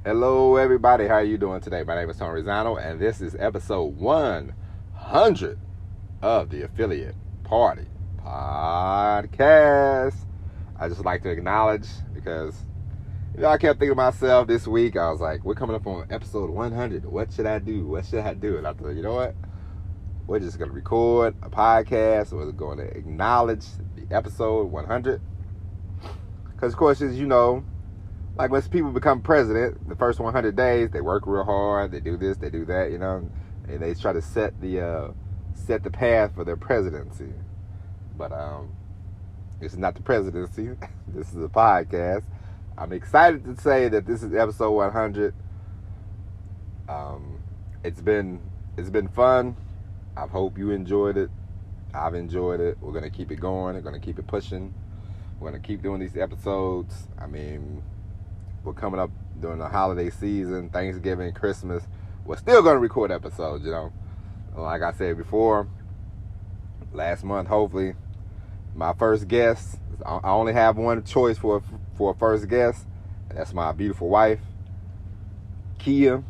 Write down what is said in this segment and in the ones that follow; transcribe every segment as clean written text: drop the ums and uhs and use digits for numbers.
Hello, everybody. How are you doing today? My name is Tony Rizzano, and this is episode 100 of the Affiliate Party Podcast. I just like to acknowledge because, I kept thinking to myself this week. I was like, we're coming up on episode 100. What should I do? What should I do? And I thought, you know what? We're just going to record a podcast. We're going to acknowledge the episode 100. Because, of course, as you know, like when people become president, the first 100 days, they work real hard. They do this, they do that, and they try to set the path for their presidency. But this is not the presidency. This is a podcast. I'm excited to say that this is episode 100. It's been fun. I hope you enjoyed it. I've enjoyed it. We're gonna keep it going. We're gonna keep it pushing. We're gonna keep doing these episodes. We're coming up during the holiday season, Thanksgiving, Christmas. We're still going to record episodes, Like I said before, last month, hopefully, my first guest, I only have one choice for a first guest, and that's my beautiful wife, Kia.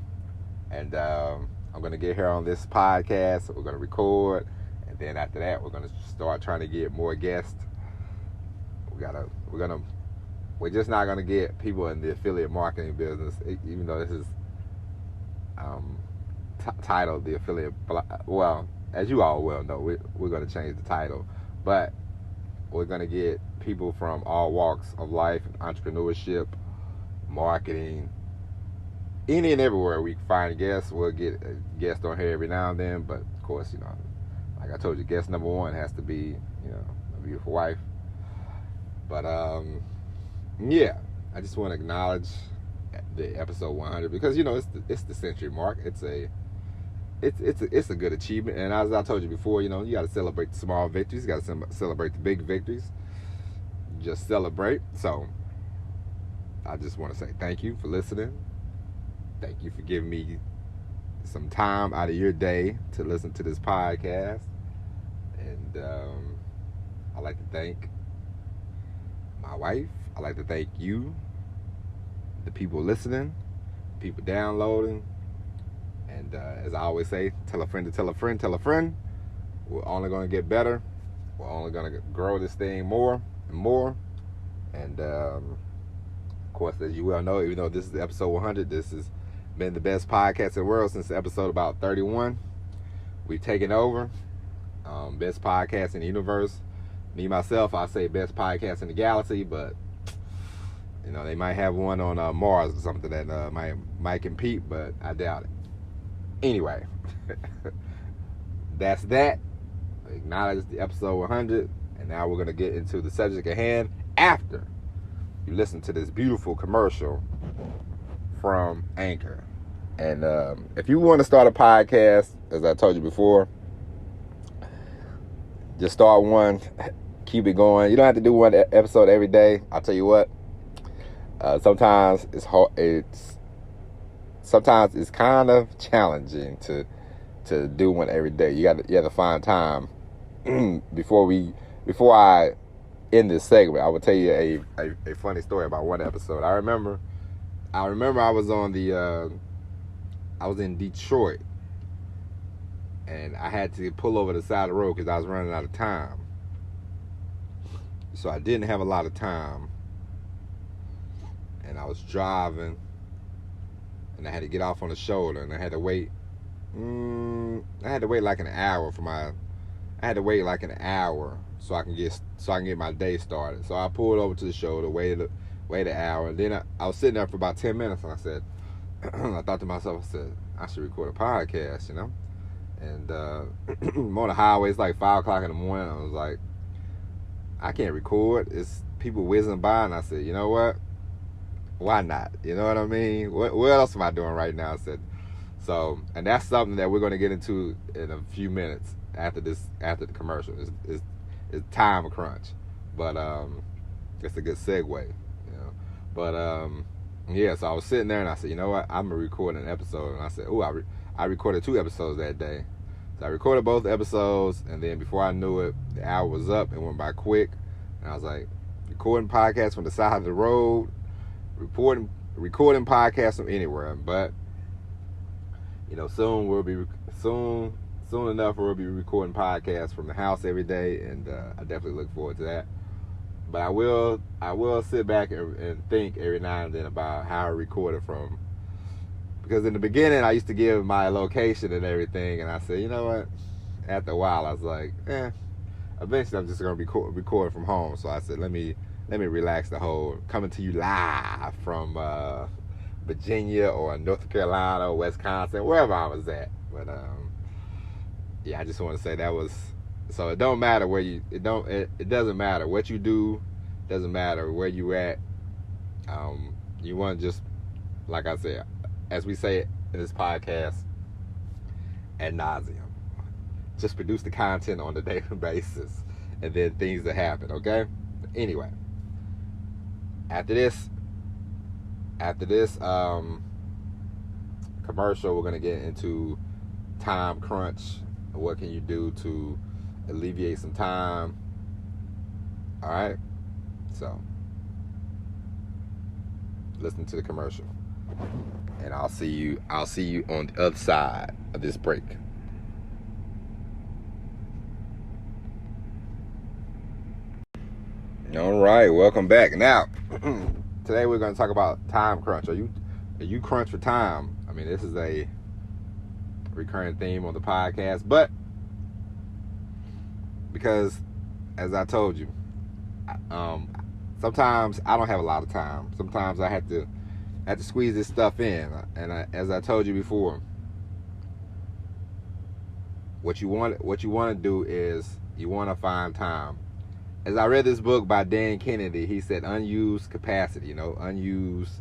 And I'm going to get her on this podcast. We're going to record, and then after that, we're going to start trying to get more guests. We're just not going to get people in the affiliate marketing business, even though this is titled the affiliate. Well, as you all well know, we're going to change the title. But we're going to get people from all walks of life, entrepreneurship, marketing, any and everywhere we find guests. We'll get a guest on here every now and then. But, of course, like I told you, guest number one has to be, a beautiful wife. But, yeah, I just want to acknowledge the episode 100 because it's the century mark. It's a good achievement, and as I told you before, you got to celebrate the small victories. You got to celebrate the big victories. Just celebrate. So I just want to say thank you for listening. Thank you for giving me some time out of your day to listen to this podcast, and I'd like to thank my wife. I'd like to thank you, the people listening, people downloading, and as I always say, tell a friend to tell a friend, tell a friend. We're only going to get better. We're only going to grow this thing more and more. And, of course, as you well know, even though this is episode 100, this has been the best podcast in the world since episode about 31. We've taken over. Best podcast in the universe. Me, myself, I say best podcast in the galaxy, but they might have one on Mars or something that might compete, but I doubt it. Anyway, that's that. Acknowledge the episode 100, and now we're going to get into the subject at hand after you listen to this beautiful commercial from Anchor. And if you want to start a podcast, as I told you before, just start one, keep it going. You don't have to do one episode every day. I'll tell you what. Sometimes it's hard. Sometimes it's kind of challenging to do one every day. You have to find time. Before I end this segment, I will tell you a funny story about one episode. I remember I was I was in Detroit, and I had to pull over the side of the road because I was running out of time. So I didn't have a lot of time. And I was driving, and I had to get off on the shoulder, and I had to wait. I had to wait like an hour so I can get my day started. So I pulled over to the shoulder, waited an hour, and then I was sitting there for about 10 minutes, and I said, I thought to myself, I should record a podcast, And I'm on the highway. It's like 5 o'clock in the morning. I was like, I can't record. It's people whizzing by, and I said, you know what? Why not? You know what I mean? What else am I doing right now? I said, and that's something that we're going to get into in a few minutes after the commercial. It's time crunch, but it's a good segue, But yeah, so I was sitting there and I said, you know what? I'm gonna record an episode, and I said, I recorded 2 episodes that day. So I recorded both episodes, and then before I knew it, the hour was up. It went by quick, and I was like, recording podcasts from the side of the road, recording recording podcasts from anywhere, but soon soon enough we'll be recording podcasts from the house every day, and I definitely look forward to that. But I will sit back and think every now and then about how I recorded from, because in the beginning I used to give my location and everything, and I said, you know what? After a while, I was like, eventually I'm just gonna record from home. So I said, let me relax the whole coming to you live from Virginia or North Carolina or Wisconsin, wherever I was at. But yeah, I just want to say that was, so it don't matter where it doesn't matter what you do, doesn't matter where you at. You want to just, like I said, as we say in this podcast, ad nauseum, just produce the content on a daily basis, and then things that happen. Okay. Anyway, after this commercial, we're gonna get into time crunch. What can you do to alleviate some time? All right, so listen to the commercial, and I'll see you on the other side of this break. All right, welcome back. Now, today we're going to talk about time crunch. Are you crunch for time? I mean, this is a recurring theme on the podcast, but because, as I told you, sometimes I don't have a lot of time. Sometimes I have to squeeze this stuff in, and as I told you before, what you want to do is you want to find time. As I read this book by Dan Kennedy, he said unused capacity, unused.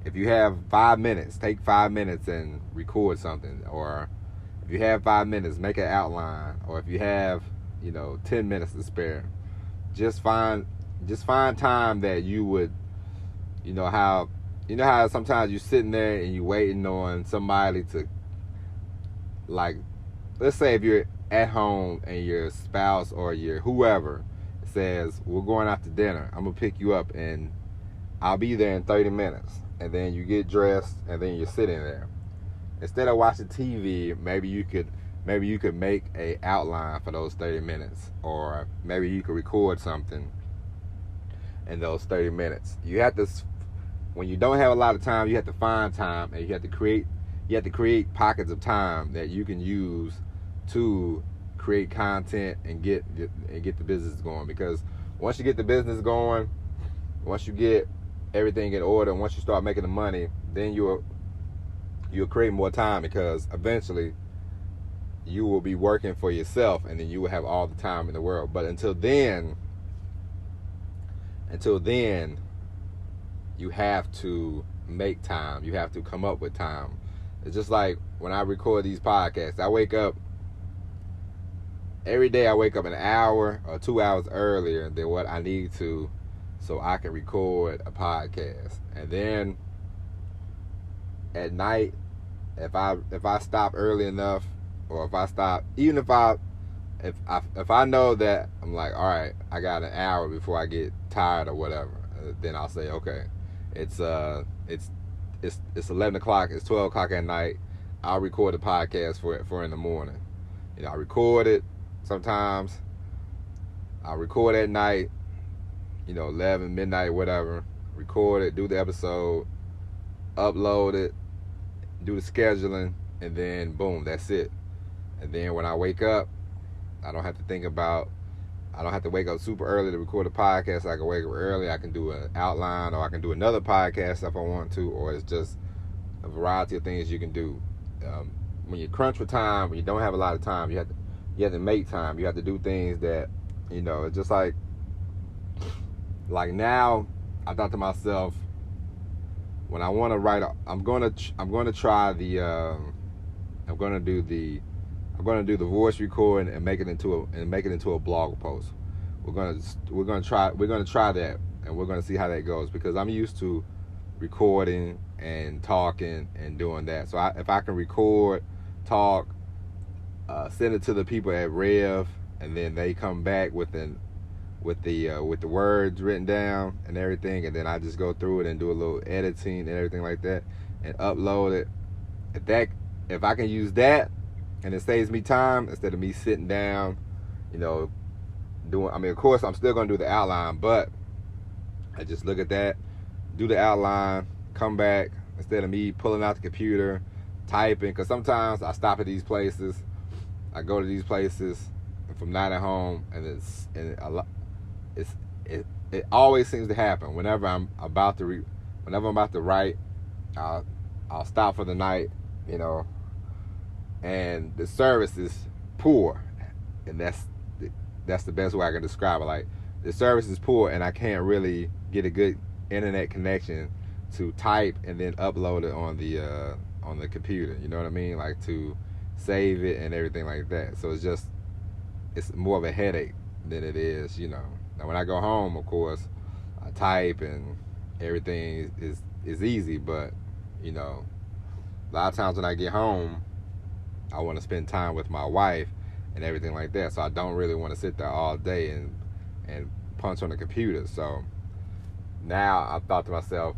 If you have 5 minutes, take 5 minutes and record something. Or if you have 5 minutes, make an outline. Or if you have, 10 minutes to spare, just find time that you would, how sometimes you're sitting there and you're waiting on somebody to, like, let's say if you're at home and your spouse or your whoever says, we're going out to dinner, I'm gonna pick you up and I'll be there in 30 minutes. And then you get dressed and then you're sitting there. Instead of watching TV, maybe you could make a outline for those 30 minutes, or maybe you could record something in those 30 minutes. You have to, when you don't have a lot of time, you have to find time, and you have to create pockets of time that you can use to create content and get the business going. Because once you get the business going, once you get everything in order, and once you start making the money, then you'll create more time, because eventually you will be working for yourself, and then you will have all the time in the world. But until then, you have to make time. You have to come up with time. It's just like when I record these podcasts, I wake up every day. I wake up an hour or 2 hours earlier than what I need to, so I can record a podcast. And then at night, if I stop early enough, or if I stop, even if I know that I'm like, all right, I got an hour before I get tired or whatever, then I'll say, okay, it's 11 o'clock, it's 12 o'clock at night, I'll record the podcast for in the morning. I record it. Sometimes I record at night, 11, midnight, whatever, record it, do the episode, upload it, do the scheduling, and then boom, that's it. And then when I wake up, I don't have to wake up super early to record a podcast. I can wake up early, I can do an outline, or I can do another podcast if I want to, or it's just a variety of things you can do. When you crunch for time, when you don't have a lot of time, you have to make time. You have to do things that, it's just like now, I thought to myself, when I want to write, I'm going to do the voice recording and make it into a blog post. We're gonna try that, and we're gonna see how that goes, because I'm used to recording and talking and doing that. So if I can record, talk, send it to the people at Rev, and then they come back with with the words written down and everything, and then I just go through it and do a little editing and everything like that, and upload it. If I can use that, and it saves me time instead of me sitting down, doing. I mean, of course, I'm still gonna do the outline, but I just look at that, do the outline, come back instead of me pulling out the computer, typing. Because sometimes I stop at these places, I go to these places, and from not at home, and it always seems to happen whenever I'm about to write. I'll stop for the night, and the service is poor, and that's the best way I can describe it. Like, the service is poor, and I can't really get a good internet connection to type and then upload it on the computer. You know what I mean? Like, to save it and everything like that. So it's more of a headache than it is. Now when I go home, of course, I type and everything is easy. But a lot of times when I get home, I want to spend time with my wife and everything like that. So I don't really want to sit there all day and punch on the computer. So now I've thought to myself,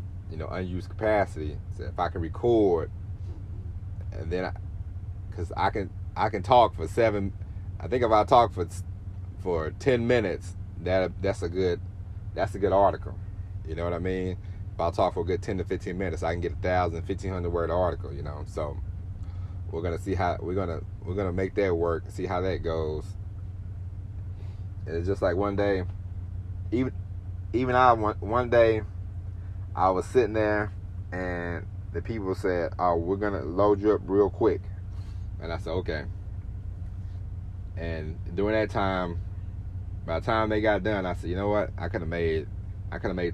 unused capacity. So if I can record, and then because I can talk for I think if I talk for 10 minutes, that's a good article. You know what I mean? If I talk for a good 10 to 15 minutes, I can get 1,500 word article. So we're gonna see how we're gonna make that work. See how that goes. And it's just like one day, one day, I was sitting there, and the people said, "Oh, we're gonna load you up real quick," and I said, "Okay." And during that time, by the time they got done, I said, "You know what? I could have made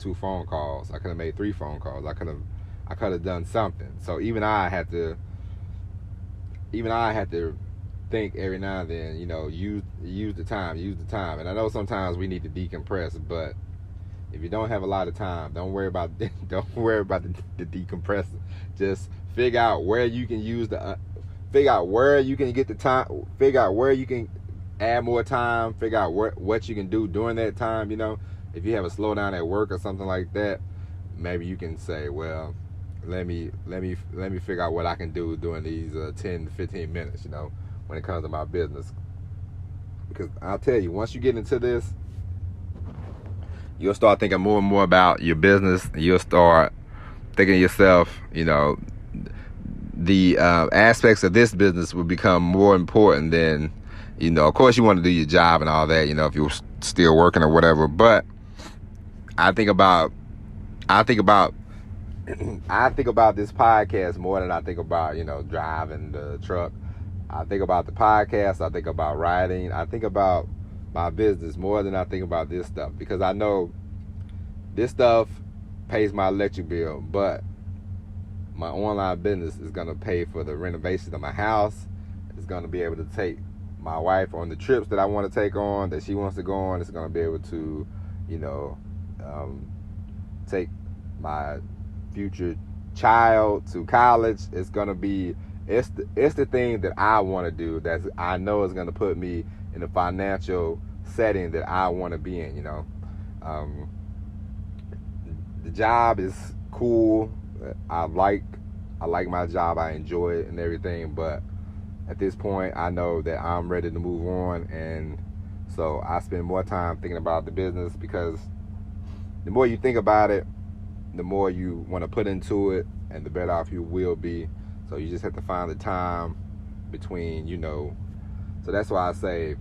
2 phone calls. I could have made 3 phone calls. I could have done something." So even I had to think every now and then, use the time. And I know sometimes we need to decompress, but if you don't have a lot of time, don't worry about the decompressing. Just figure out where you can figure out where you can get the time, figure out where you can add more time, figure out what you can do during that time. If you have a slowdown at work or something like that, maybe you can say, well, let me figure out what I can do during these 10 to 15 minutes, when it comes to my business. Because I'll tell you, once you get into this, you'll start thinking more and more about your business. You'll start thinking to yourself, the aspects of this business will become more important than, of course you want to do your job and all that, if you're still working or whatever. But I think about this podcast more than I think about, driving the truck. I think about the podcast. I think about writing. I think about my business more than I think about this stuff, because I know this stuff pays my electric bill, but my online business is going to pay for the renovation of my house. It's going to be able to take my wife on the trips that I want to take on, that she wants to go on. It's going to be able to, take my future child to college. It's going to be, it's the thing that I want to do, that I know is going to put me in a financial setting that I want to be in. The job is cool. I like my job. I enjoy it and everything. But at this point, I know that I'm ready to move on, and so I spend more time thinking about the business, because the more you think about it, the more you want to put into it, and the better off you will be. So you just have to find the time between, So that's why I say,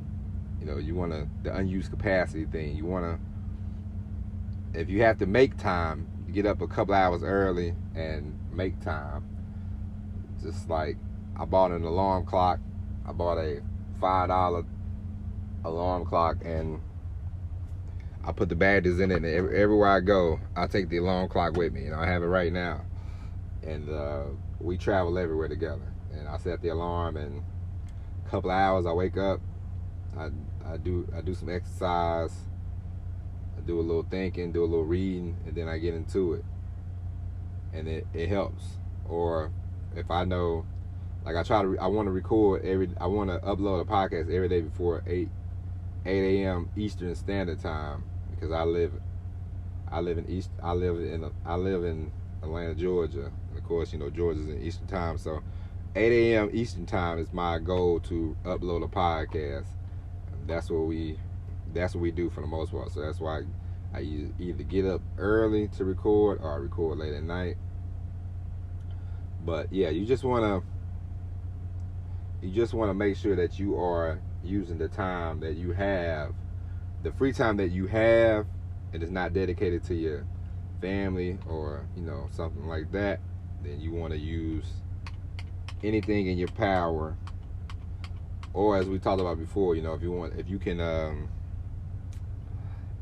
you want the unused capacity thing. You want to, if you have to make time, get up a couple hours early and make time. Just like I bought an alarm clock. I bought a $5 alarm clock, and I put the batteries in it, and everywhere I go, I take the alarm clock with me. I have it right now. And we travel everywhere together. And I set the alarm, and a couple of hours I wake up, I do some exercise, I do a little thinking, do a little reading, and then I get into it. And it helps. Or if I know, like I want to record I want to upload a podcast every day before 8 8 a.m. Eastern Standard Time, because I live in Atlanta, Georgia. And of course, Georgia's in Eastern Time, so 8 a.m. Eastern Time is my goal to upload a podcast. That's what we do for the most part. So that's why I either get up early to record or I record late at night. But yeah, you just wanna make sure that you are using the time that you have, the free time that you have, and it's not dedicated to your family or something like that. Then you want to use anything in your power, or as we talked about before, if you can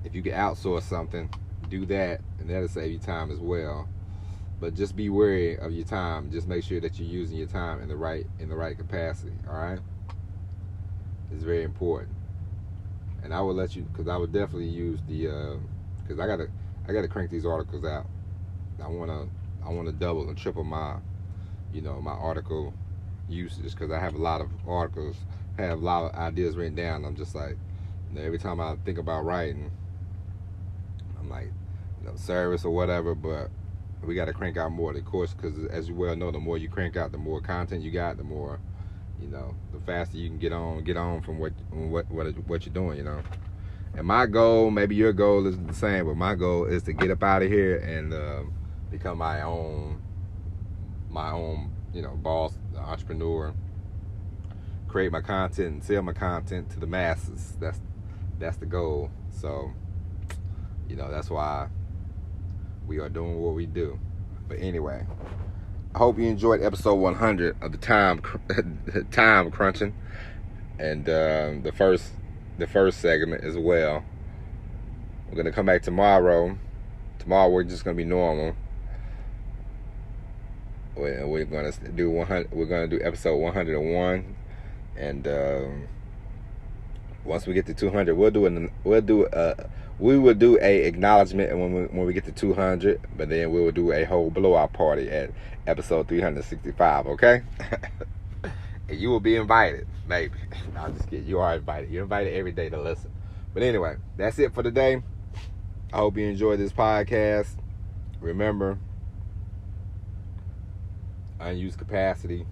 outsource something, do that, and that'll save you time as well. But just be wary of your time. Just make sure that you're using your time in the right capacity. All right, it's very important. And I will let you, because I would definitely use the because I gotta crank these articles out. I wanna double and triple my my article usage, because I have a lot of articles, have a lot of ideas written down. I'm just like, every time I think about writing, I'm like, service or whatever, but we got to crank out more, of course, because as you well know, the more you crank out, the more content you got, the more, the faster you can get on from what you're doing, And my goal, maybe your goal is the same, but my goal is to get up out of here and become my own boss, entrepreneur, create my content and sell my content to the masses. That's the goal. So, that's why we are doing what we do. But anyway, I hope you enjoyed episode 100 of the time crunching, and the first segment as well. We're gonna come back tomorrow. Tomorrow we're just gonna be normal. We're gonna do 100. We're gonna do episode 101, and once we get to 200, we will do a acknowledgement, and when we get to 200, but then we will do a whole blowout party at episode 365. Okay, and you will be invited. Maybe. No, I'm just kidding. You are invited. You're invited every day to listen. But anyway, that's it for today. I hope you enjoyed this podcast. Remember, unused capacity.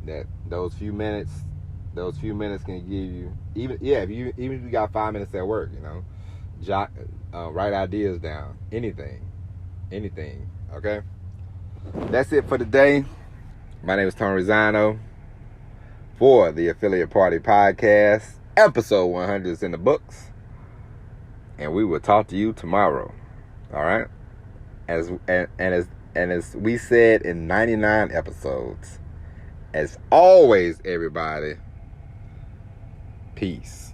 That those few minutes can give you, even if you got 5 minutes at work, write ideas down. Anything. Okay. That's it for today. My name is Tony Rizzano for the Affiliate Party Podcast. Episode 100 is in the books, and we will talk to you tomorrow. All right. As we said in 99 episodes, as always, everybody, peace.